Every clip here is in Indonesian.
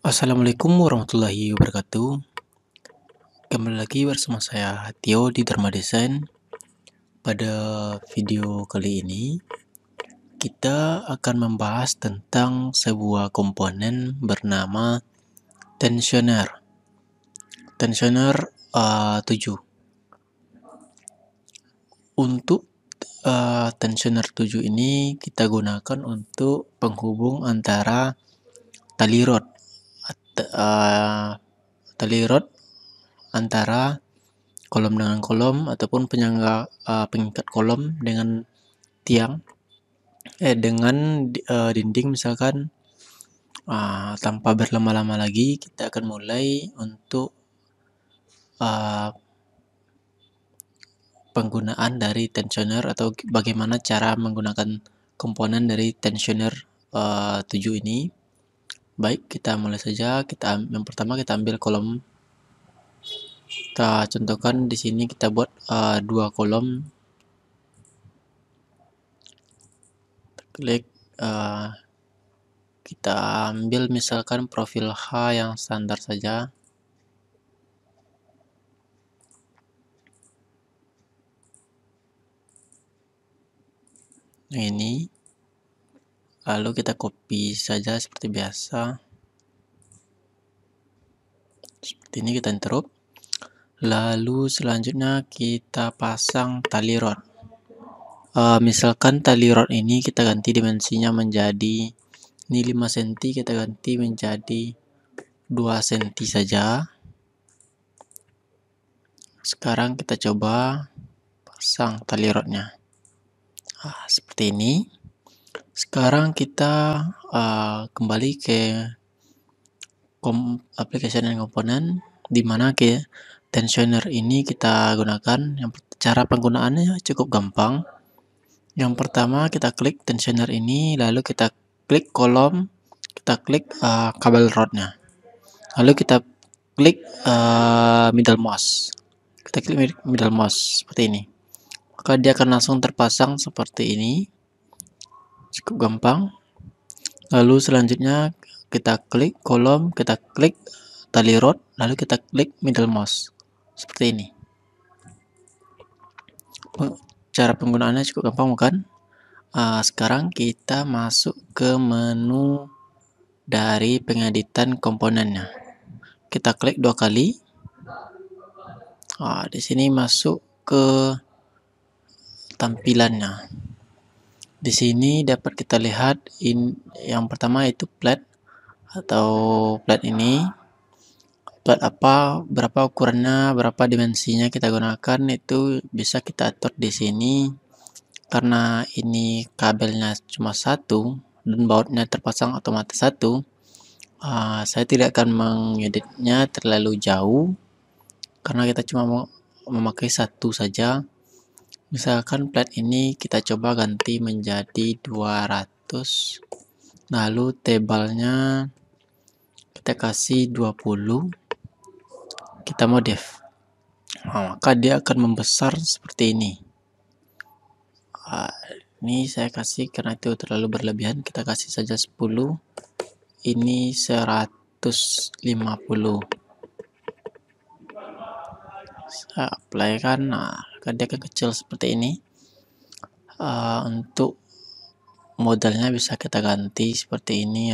Assalamualaikum warahmatullahi wabarakatuh. Kembali lagi bersama saya Tio di Dharma Desain. Pada video kali ini kita akan membahas tentang sebuah komponen bernama tensioner. Tensioner 7. Untuk tensioner 7 ini kita gunakan untuk penghubung antara tali rod antara kolom dengan kolom ataupun penyangga pengikat kolom dengan tiang dengan dinding misalkan. Tanpa berlama-lama lagi kita akan mulai untuk penggunaan dari tensioner atau bagaimana cara menggunakan komponen dari tensioner 7 ini. Baik, kita mulai saja. Yang pertama kita ambil kolom. Kita contohkan di sini kita buat 2 kolom. Klik, kita ambil misalkan profil H yang standar saja. Nah, ini. Lalu kita copy saja seperti biasa. Seperti ini kita interrupt. Lalu selanjutnya kita pasang tali rod. Misalkan tali rod ini kita ganti dimensinya menjadi ini 5 cm, kita ganti menjadi 2 cm saja. Sekarang kita coba pasang tali rodnya. Seperti ini. Sekarang kita kembali ke application dan komponen, di mana ke tensioner ini kita gunakan. Cara penggunaannya cukup gampang. Yang pertama kita klik tensioner ini, lalu kita klik kolom, kita klik kabel rodnya, lalu kita klik middle mouse. Kita klik middle mouse seperti ini, maka dia akan langsung terpasang seperti ini. Cukup gampang. Lalu selanjutnya kita klik kolom, kita klik tali rod, lalu kita klik middle mouse seperti ini. Cara penggunaannya cukup gampang bukan? Sekarang kita masuk ke menu dari pengeditan komponennya. Kita klik 2 kali. Di sini masuk ke tampilannya. Di sini dapat kita lihat yang pertama itu plat atau plat ini. Plat apa, berapa ukurannya, berapa dimensinya kita gunakan, itu bisa kita atur di sini. Karena ini kabelnya cuma satu dan bautnya terpasang otomatis satu, saya tidak akan mengeditnya terlalu jauh karena kita cuma mau memakai satu saja. Misalkan plat ini kita coba ganti menjadi 200, lalu tebalnya kita kasih 20, kita modif, maka dia akan membesar seperti ini. Ini saya kasih karena itu terlalu berlebihan, kita kasih saja 10, ini 150. Saya apply kan, dia akan kecil seperti ini. Untuk modalnya bisa kita ganti seperti ini,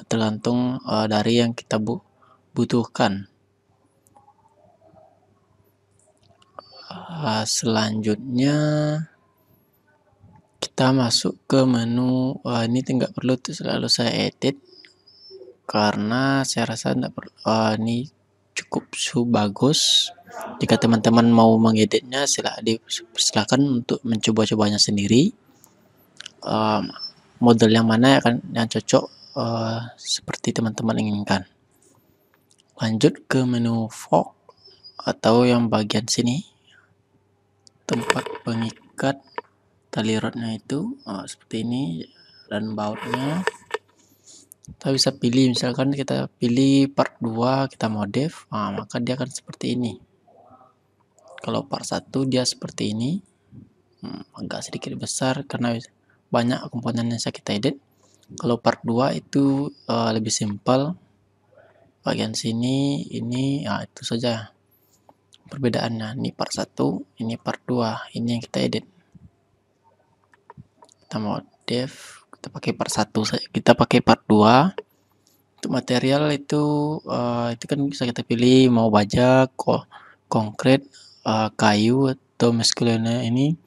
tergantung dari yang kita butuhkan. Selanjutnya kita masuk ke menu. Ini tidak perlu selalu saya edit karena saya rasa tidak perlu. Ini cukup bagus. Jika teman-teman mau mengeditnya, silakan untuk mencoba-cobanya sendiri. Model yang mana yang cocok seperti teman-teman inginkan. Lanjut ke menu fork atau yang bagian sini, tempat pengikat tali rodnya itu seperti ini, dan bautnya kita bisa pilih. Misalkan kita pilih part 2, kita modif, maka dia akan seperti ini. Kalau part 1 dia seperti ini, agak sedikit besar karena banyak komponen yang saya kita edit. Kalau part 2 itu lebih simpel, bagian sini ini ya itu saja perbedaannya. Ini part 1, ini part 2, ini yang kita edit. Kita mau dev, kita pakai part 1 saja, kita pakai part 2. Untuk material itu kan bisa kita pilih mau baja, konkret, kayu atau masculine ini.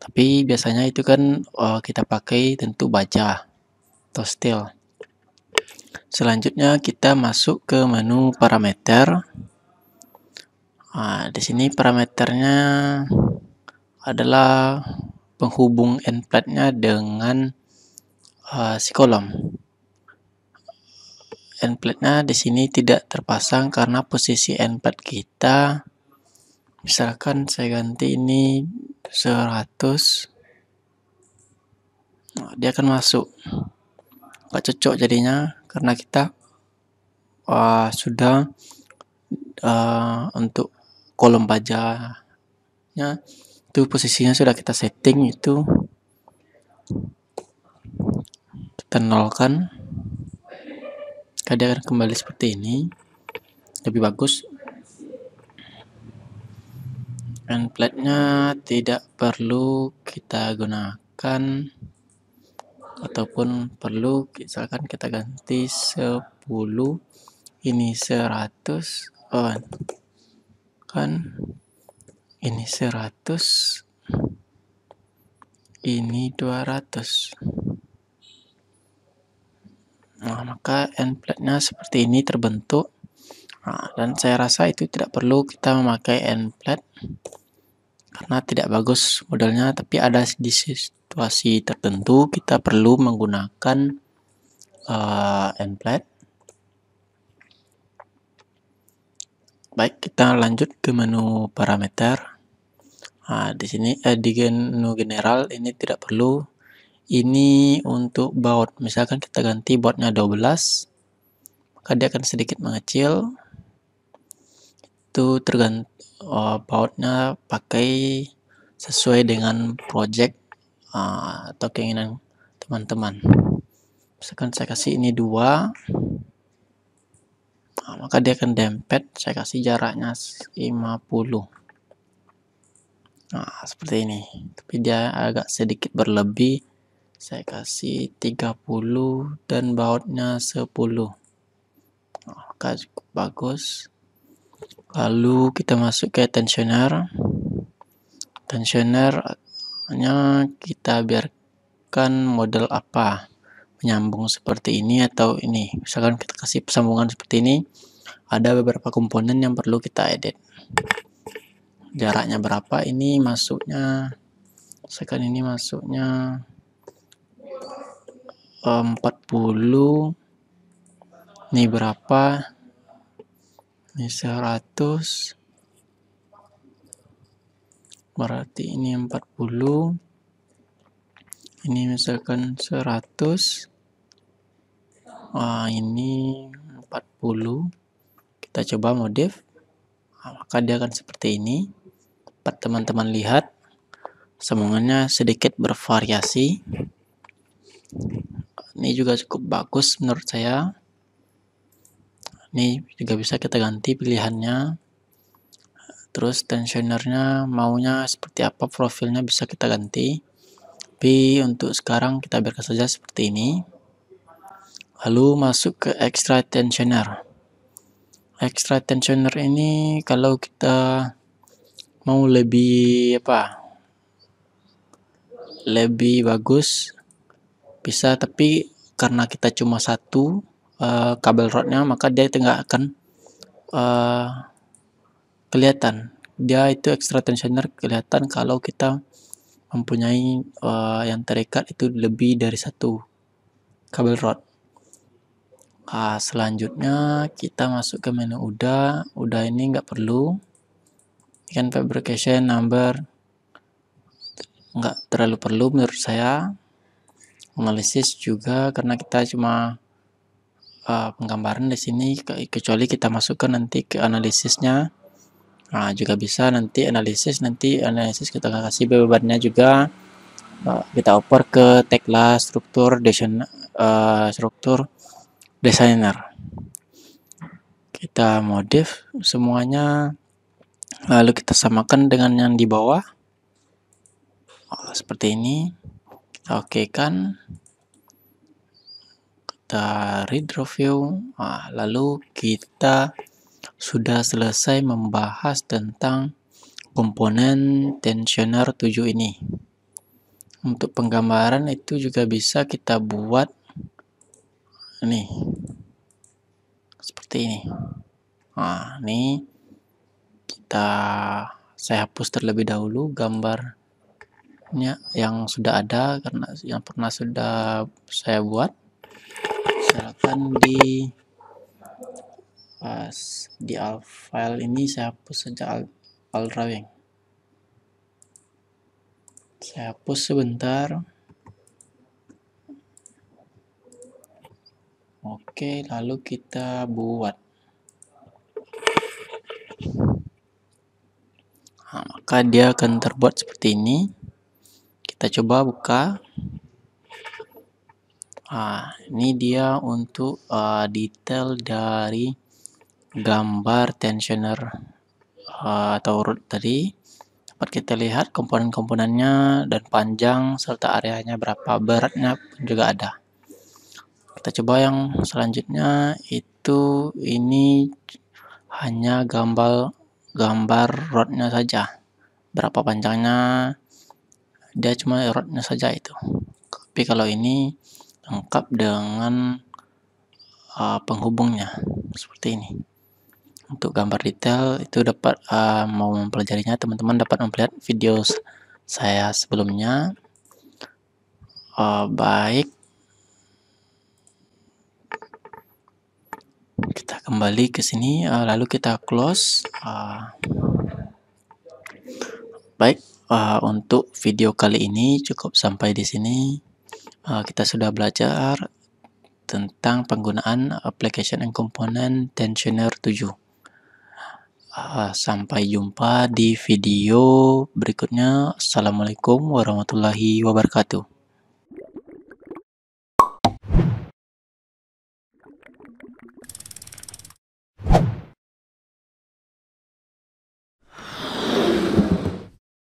Tapi biasanya itu kan kita pakai tentu baja atau steel. Selanjutnya kita masuk ke menu parameter. Di sini parameternya adalah penghubung end plate-nya dengan si kolom. End plate-nya di sini tidak terpasang karena posisi end plate kita, misalkan saya ganti ini 100, dia akan masuk. Nggak cocok jadinya karena kita sudah untuk kolom bajanya itu posisinya sudah kita setting, itu kita nolkan, dia akan kembali seperti ini, lebih bagus. End plate-nya tidak perlu kita gunakan, ataupun perlu misalkan kita ganti 10, ini 100, kan ini 100, ini 200. Nah, maka end plate-nya seperti ini terbentuk. Dan saya rasa itu tidak perlu kita memakai end plate karena tidak bagus modelnya, tapi ada di situasi tertentu kita perlu menggunakan end plate. Baik, kita lanjut ke menu parameter. Di sini di menu general ini tidak perlu. Ini untuk baut, misalkan kita ganti bautnya 12, maka dia akan sedikit mengecil. Itu tergantung bautnya pakai sesuai dengan project atau keinginan teman-teman. Misalkan saya kasih ini 2, maka dia akan dempet. Saya kasih jaraknya 50. Seperti ini. Tapi dia agak sedikit berlebih. Saya kasih 30 dan bautnya 10. Maka cukup bagus. Lalu kita masuk ke tensioner. Tensionernya kita biarkan model apa, menyambung seperti ini atau ini. Misalkan kita kasih sambungan seperti ini, ada beberapa komponen yang perlu kita edit. Jaraknya berapa, ini masuknya, misalkan ini masuknya 40, ini berapa, ini 100, berarti ini 40, ini misalkan 100, ini 40, kita coba modif, maka dia akan seperti ini. Teman-teman lihat sambungannya sedikit bervariasi. Ini juga cukup bagus menurut saya. Ini juga bisa kita ganti pilihannya. Terus tensionernya maunya seperti apa, profilnya bisa kita ganti. Tapi untuk sekarang kita biarkan saja seperti ini. Lalu masuk ke extra tensioner. Extra tensioner ini kalau kita mau lebih lebih bagus bisa, tapi karena kita cuma satu kabel rodnya, maka dia tidak akan kelihatan. Dia itu extra tensioner kelihatan kalau kita mempunyai yang terikat itu lebih dari satu kabel rod. Selanjutnya kita masuk ke menu udah ini nggak perlu. Kan fabrication number nggak terlalu perlu menurut saya. Analisis juga karena kita cuma penggambaran di sini, kecuali kita masukkan nanti ke analisisnya. Juga bisa nanti analisis kita kasih bebannya juga. Kita oper ke tagline struktur designer. Kita modif semuanya, lalu kita samakan dengan yang di bawah. Seperti ini. Kita okekan. Kita redraw view. Lalu kita sudah selesai membahas tentang komponen tensioner 7 ini. Untuk penggambaran itu juga bisa kita buat ini. Seperti ini. Ini saya hapus terlebih dahulu gambarnya yang sudah ada karena yang pernah sudah saya buat. Silakan di file ini saya hapus saja all drawing. Saya hapus sebentar. Oke, lalu kita buat. Maka dia akan terbuat seperti ini. Kita coba buka. Ini dia untuk detail dari gambar tensioner atau root tadi. Dapat kita lihat komponen-komponennya dan panjang serta areanya berapa, beratnya pun juga ada. Kita coba yang selanjutnya, itu ini hanya gambar rodnya saja, berapa panjangnya, dia cuma rodnya saja itu. Tapi kalau ini lengkap dengan penghubungnya seperti ini. Untuk gambar detail itu dapat mau mempelajarinya, teman-teman dapat melihat video saya sebelumnya. Baik, kita kembali ke sini, lalu kita close. Baik, untuk video kali ini cukup sampai di sini. Kita sudah belajar tentang penggunaan application and component tensioner 7. Sampai jumpa di video berikutnya. Assalamualaikum warahmatullahi wabarakatuh.